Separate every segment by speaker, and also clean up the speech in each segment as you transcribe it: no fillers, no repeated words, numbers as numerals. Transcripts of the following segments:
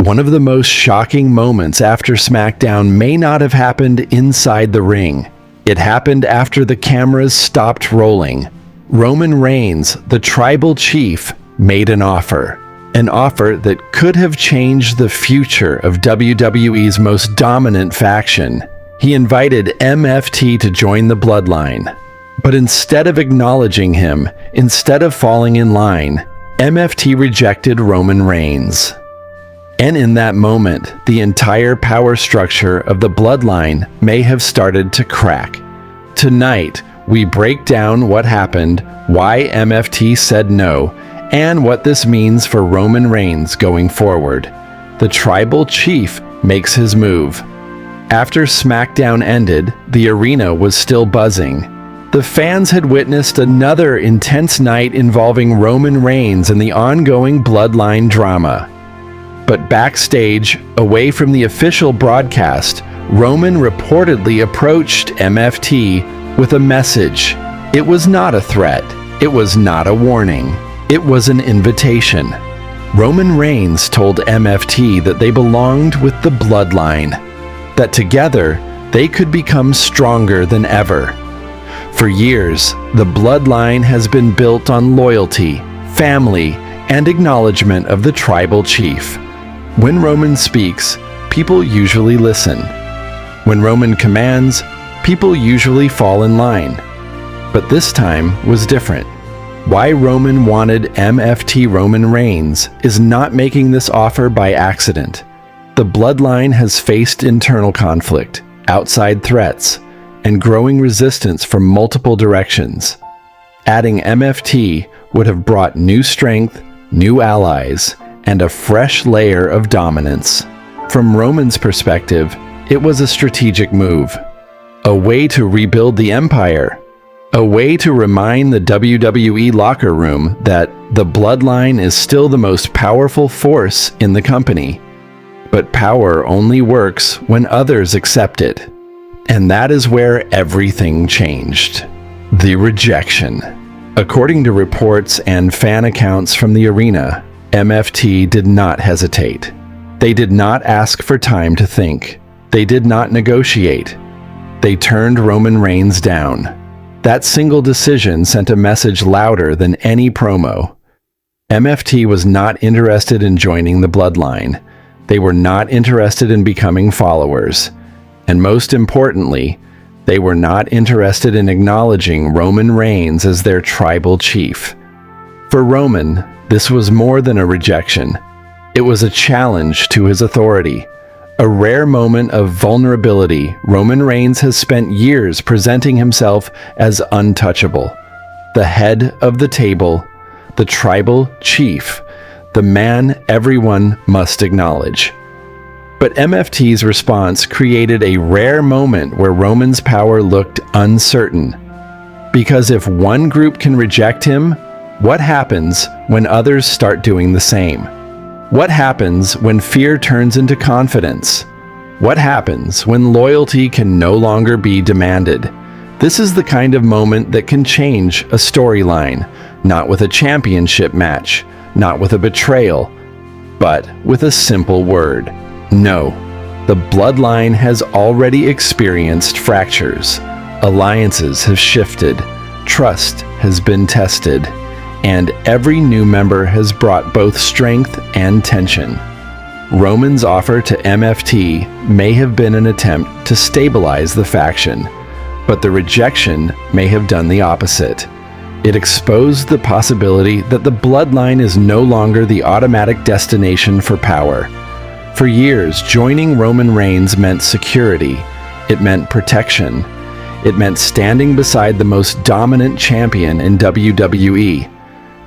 Speaker 1: One of the most shocking moments after SmackDown may not have happened inside the ring. It happened after the cameras stopped rolling. Roman Reigns, the tribal chief, made an offer. An offer that could have changed the future of WWE's most dominant faction. He invited MFT to join the Bloodline. But instead of acknowledging him, instead of falling in line, MFT rejected Roman Reigns. And in that moment, the entire power structure of the Bloodline may have started to crack. Tonight, we break down what happened, why MFT said no, and what this means for Roman Reigns going forward. The tribal chief makes his move. After SmackDown ended, the arena was still buzzing. The fans had witnessed another intense night involving Roman Reigns and the ongoing Bloodline drama. But backstage, away from the official broadcast, Roman reportedly approached MFT with a message. It was not a threat. It was not a warning. It was an invitation. Roman Reigns told MFT that they belonged with the Bloodline, that together they could become stronger than ever. For years, the Bloodline has been built on loyalty, family, and acknowledgement of the tribal chief. When Roman speaks, people usually listen. When Roman commands, people usually fall in line. But this time was different. Why Roman wanted MFT Roman Reigns is not making this offer by accident. The Bloodline has faced internal conflict, outside threats, and growing resistance from multiple directions. Adding MFT would have brought new strength, new allies, and a fresh layer of dominance. From Roman's perspective, it was a strategic move. A way to rebuild the empire. A way to remind the WWE locker room that the Bloodline is still the most powerful force in the company. But power only works when others accept it. And that is where everything changed. The rejection. According to reports and fan accounts from the arena, MFT did not hesitate. They did not ask for time to think. They did not negotiate. They turned Roman Reigns down. That single decision sent a message louder than any promo. MFT was not interested in joining the Bloodline. They were not interested in becoming followers. And most importantly, they were not interested in acknowledging Roman Reigns as their tribal chief. For Roman, this was more than a rejection. It was a challenge to his authority. A rare moment of vulnerability. Roman Reigns has spent years presenting himself as untouchable. The head of the table, the tribal chief, the man everyone must acknowledge. But MFT's response created a rare moment where Roman's power looked uncertain. Because if one group can reject him, what happens when others start doing the same? What happens when fear turns into confidence? What happens when loyalty can no longer be demanded? This is the kind of moment that can change a storyline, not with a championship match, not with a betrayal, but with a simple word. No. The Bloodline has already experienced fractures. Alliances have shifted. Trust has been tested. And every new member has brought both strength and tension. Roman's offer to MFT may have been an attempt to stabilize the faction, but the rejection may have done the opposite. It exposed the possibility that the Bloodline is no longer the automatic destination for power. For years, joining Roman Reigns meant security. It meant protection. It meant standing beside the most dominant champion in WWE.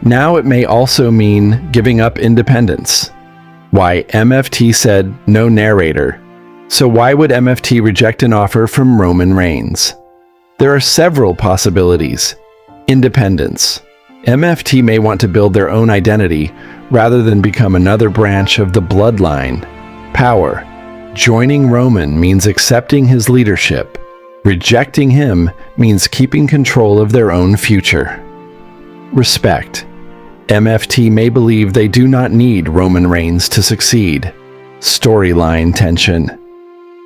Speaker 1: Now it may also mean giving up independence. Why MFT said no narrator. So why would MFT reject an offer from Roman Reigns? There are several possibilities. Independence. MFT may want to build their own identity rather than become another branch of the Bloodline. Power. Joining Roman means accepting his leadership. Rejecting him means keeping control of their own future. Respect. MFT may believe they do not need Roman Reigns to succeed. Storyline tension.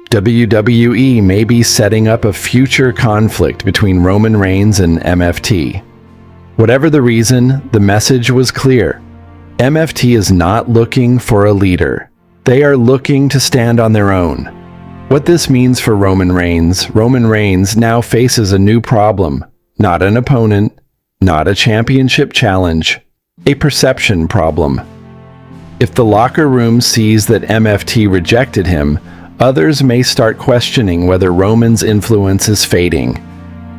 Speaker 1: WWE may be setting up a future conflict between Roman Reigns and MFT. Whatever the reason, the message was clear. MFT is not looking for a leader. They are looking to stand on their own. What this means for Roman Reigns now faces a new problem. Not an opponent, not a championship challenge, a perception problem. If the locker room sees that MFT rejected him, others may start questioning whether Roman's influence is fading.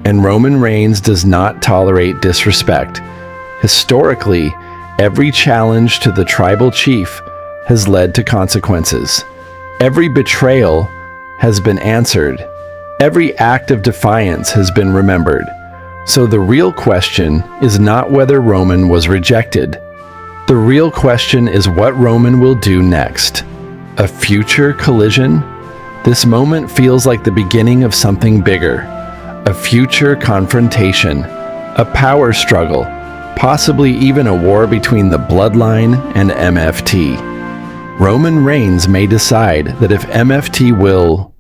Speaker 1: And Roman Reigns does not tolerate disrespect. Historically, every challenge to the tribal chief has led to consequences. Every betrayal has been answered. Every act of defiance has been remembered. So the real question is not whether Roman was rejected. The real question is what Roman will do next. A future collision? This moment feels like the beginning of something bigger. A future confrontation. A power struggle. Possibly even a war between the Bloodline and MFT. Roman Reigns may decide that if MFT will